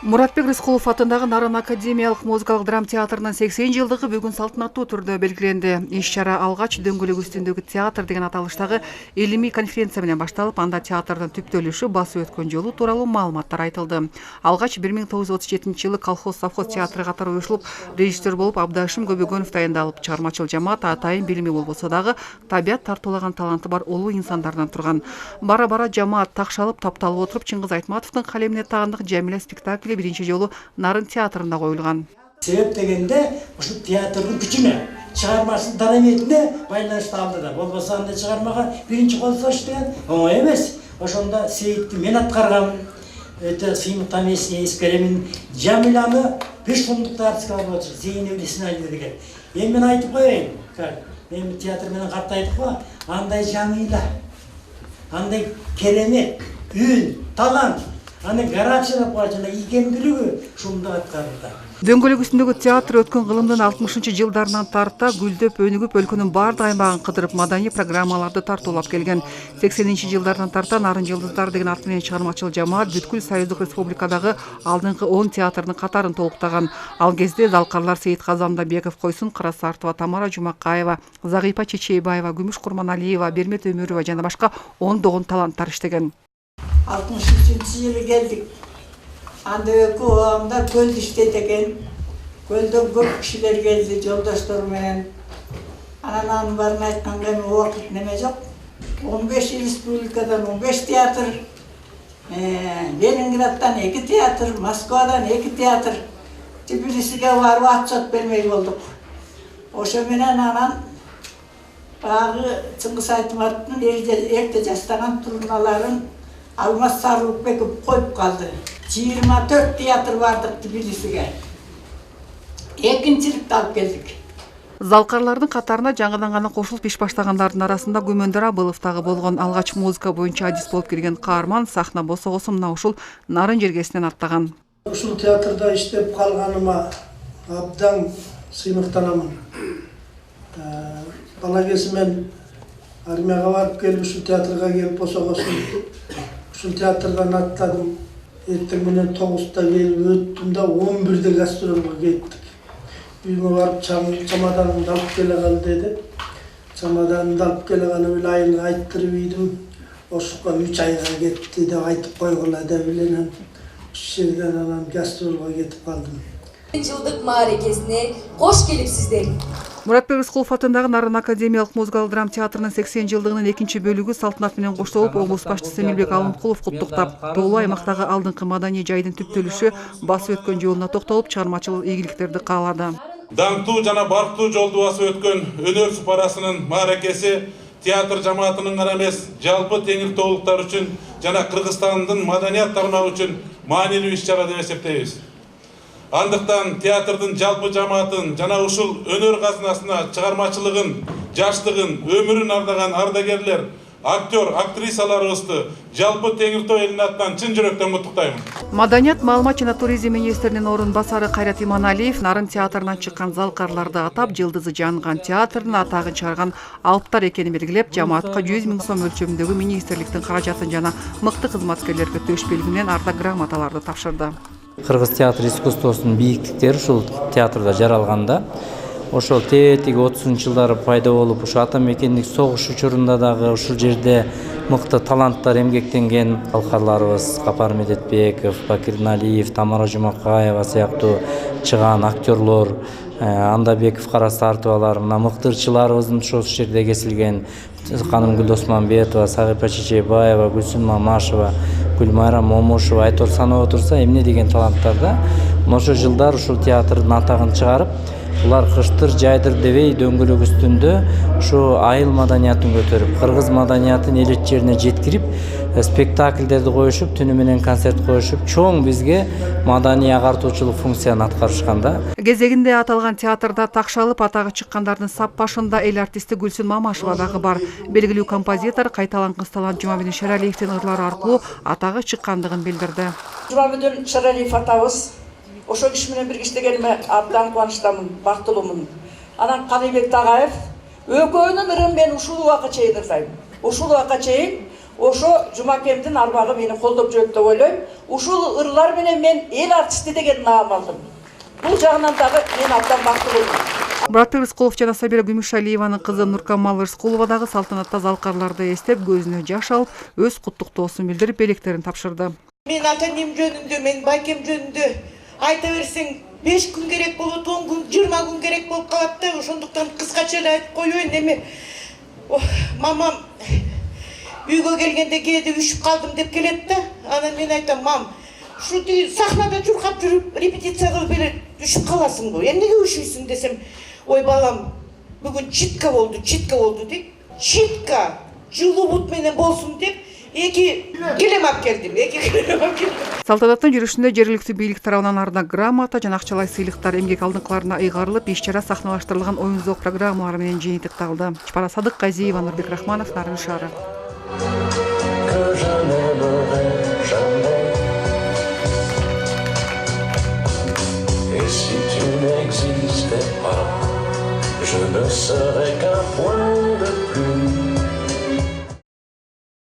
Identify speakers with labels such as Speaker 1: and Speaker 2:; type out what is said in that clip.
Speaker 1: Muratbek Рыскулов атындагы Нарын академиялык музыкалык драма театрынын 80 жылдыгы бүгүн салтанаттуу түрдө белгиленди. Иш-чара алгач дөңгөлөк үстүндөгү театр деген аталыштагы илимий конференция менен башталып, анда театрдын түптөлүшү, басып өткөн жолу тууралуу маалыматтар айтылды. Алгач 1937 жылы колхоз-совхоз театры катары уюшулуп, режиссер болуп Абдашим Көбөгөнов дайындалып, чыгармачыл жамаат атайын билими болбосо дагы табият тартуулаган таланты бар улуу инсандардан турган. Бара-бара жамаат такшалып, тапталып отуруп, Чыңгыз Айтматовдун калемине тагандык Жамиля спектакли биринчи жолу Нарын театрында коюлган.
Speaker 2: Себеп дегенде ушу театрдын күчүнө, чыгармачылык дараметине байланыштуу алды да. Болбосо андай чыгармага биринчи кол созуш деген оңой эмес. Ошондо Сейитти мен аткаргам, өтө сыймыктан эскеремин. Жамиляны 5 сомдук артистка алып отур, Зейнеп Исмаилова деген. Эми мен айтып коеюн. Эми театр менен картайдык го, андай Жамиля, андай керемет, үн, талант, аны гаражына коюшунда ийгемдүүлүгү ушунда аткарылды.
Speaker 1: Дөңгөлөк үстүндөгү театр өткөн кылымдын 60-жылдарынан тарта гүлдөп, өнүгүп, өлкөнүн баардык аймагын кыдырып, маданий программаларды тартуулап келген. 80-жылдардан тарта Нарын жылдыздары деген ат менен чыгармачыл жамаат бүткүл Союздук Республикадагы алдыңкы 10 театрдын катарын толуктаган. Ал кезде залкарлар Сейит Казандабеков, Койсун Карасартова, Тамара Жумакаева, Загыйпа Чечейбаева, Күмүш Курманалиева, Бермет Өмүрова жана башка ондогон таланттар иштеген.
Speaker 3: 63-жылы келдик. Анда өкү оамдар көлдү иштейт экен. Көлдөн көп кишилер келди, жолдоштор менен. Анан анын баарын айтканга эми убакыт неме жок. 15 республикадан 15 театр, Ленинграддан 2 театр, Москвадан 2 театр, Тбилисиге барып отчет бермей болдук. Ошо менен анан багы Чыңгыз Айтматовдун эрте жастаган турналарын Алмаз Сарылбеков коюп калды. 24 театр бардык Тбилисиге. Экинчиликти алып келдик.
Speaker 1: Залкарлардын катарына жаңыдан гана кошулуп иш баштагандардын арасында Гүмөндөр Абылов дагы болгон. Алгач музыка боюнча адис болуп келген каарман сахна босогосу мына ушул Нарын жергесинен аттаган.
Speaker 4: Ушул театрда иштеп калганыма абдан сыймыктанамын. Бала кезимен армияга барып келип ушул театрга келип босогосун. Ушул театрдан аттадым. Эртең менен 9-та келип өттүм да 11-де гастролго кеттик. Үйүмө барып чамаданымды алып келе кал деди. Чамаданымды алып келе калып эле айылга айттырып ийдим. Ошуга 3 айга кетти деп айтып койгула деп эле ушул жерден анан гастролго кетип калдым.
Speaker 5: Жылдык мааракесине кош келипсиздер.
Speaker 1: Muratbek Рыскулов атындагы Нарын академиялык музыкалык драма театрынын 80 жылдыгынын экинчи бөлүгү салтанат менен коштолуп, облус башчысы Эмилбек Алымкулов куттуктап, тоолуу аймактагы алдыңкы маданий жайдын түптөлүшү, басып өткөн жолуна токтолуп, чыгармачыл ийгиликтерди каалады.
Speaker 6: Даңктуу жана барктуу жолду басып өткөн өнөр супарасынын мааракеси театр жамаатынын гана эмес, жалпы теңир тоолуктар үчүн жана Кыргызстандын маданият тармагы үчүн маанилүү иш-чара деп эсептейбиз. Андыктан театрдын жалпы жамаатын жана ушул өнөр казынасына чыгармачылыгын, жаштыгын, өмүрүн ардаган ардагерлер, актер, актрисаларыбызды жалпы Теңиртөө элинин атынан чын жүрөктөн куттуктайм.
Speaker 1: Маданият, маалымат жана туризм министринин орун басары Кайрат Иманалиев Нарын театрынан чыккан залкарларды атап, жылдызы жанган театрдын атагын чыгарган алыптар экенин белгилеп, жамаатка 100 000 сом өлчөмүндөгү министрликтин каражатын жана мыкты кызматкерлерге төш белги менен ардак грамоталарды тапшырды.
Speaker 7: Кыргыз театр искусствосунун бийиктиктери ушул театрда жаралганда, ошол тетиги 30-жылдары пайда болуп, ушу ата мекендик согуш учурунда дагы ушул жерде мыкты таланттар эмгектенген алкарларыбыз Капар Медетбеков, Бакир Налиев, Тамара Жумакаева сыяктуу чыган актерлор, Андабеков, Карасартовалар, мына мыкты ырчыларыбыздын ошол жерде кесилген Ханым Гүлдосманбетова, Сагыйпа Чечейбаева, Гүлсүн Мамашева, Гүлмайра Момушева айтор санап отурса, эмне деген таланттарда ошол жылдар ушул театрдын атагын чыгарып, улар кыштыр жайдыр дебей дөңгөлөк үстүндө ушу айыл маданиятын көтөрүп, кыргыз маданиятын элет жерине жеткирип, спектакльдерди коюшуп, түнү менен концерт коюшуп, чоң бизге маданий агартуучулук функцияны аткарышканда.
Speaker 1: Кезегинде аталган театрда такшалып атагы чыккандардын сап башында эл артисти Гүлсүн Мамашева дагы бар. Белгилүү композитор кайталангыс талант Жумабедин Шералиевдин ырлары аркылуу атагы чыккандыгын билдирди.
Speaker 8: Жумабедин Шералиев атабыз ошол киши менен бирге иштегениме абдан кубанычтамын, бактылуумун. Анан Каныбек Тагаев экөөнүн ырын мен ушул убакка чейин ырдайм. Ушул убакка чейин ошо Жумакемдин арбагы мени колдоп жүрөт деп ойлойм. Ушул ырлар менен мен эл артисти деген наам алдым. Бул жагынан дагы мен абдан бактылуумун.
Speaker 1: Мурат Рыскулов жана Сабира Гүмүшалиеванын кызы Нуркамал Рыскулова дагы салтанатта залкарларды эстеп, көзүнө жаш алып, өз куттуктоосун билдирип, белектерин тапшырды.
Speaker 9: Мен ата-энем жөнүндө, мен байкем жөнүндө айта берсең 5 күн керек болот, 10 күн, 20 күн керек болуп калат да, ошондуктан кыскача эле айтып коеюн. Эми мамам үйгө келгенде кээде үшүп калдым деп келет да. Анан мен айтам, мам, ушу сахнада чуркап жүрүп репетиция кылып эле үшүп каласыңбы? Эмнеге үшүйсүң десем, ой балам, бүгүн читка болду дейт. Читка жылуу бут менен болсун деп эки килем алып келдим.
Speaker 1: Салтанаттын жүрүшүндө жергиликтүү бийлик тарабынан арына грамота жана акчалай сыйлыктар эмгек алдыңкыларына ыйгарылып, иш-чара сахналаштырылган оюн-зоок программалары менен жыйынтыкталды. Чапара Садыкказиева, Нурбек Рахманов, Нарын шаары.
Speaker 10: Je ne serai qu'un point de plus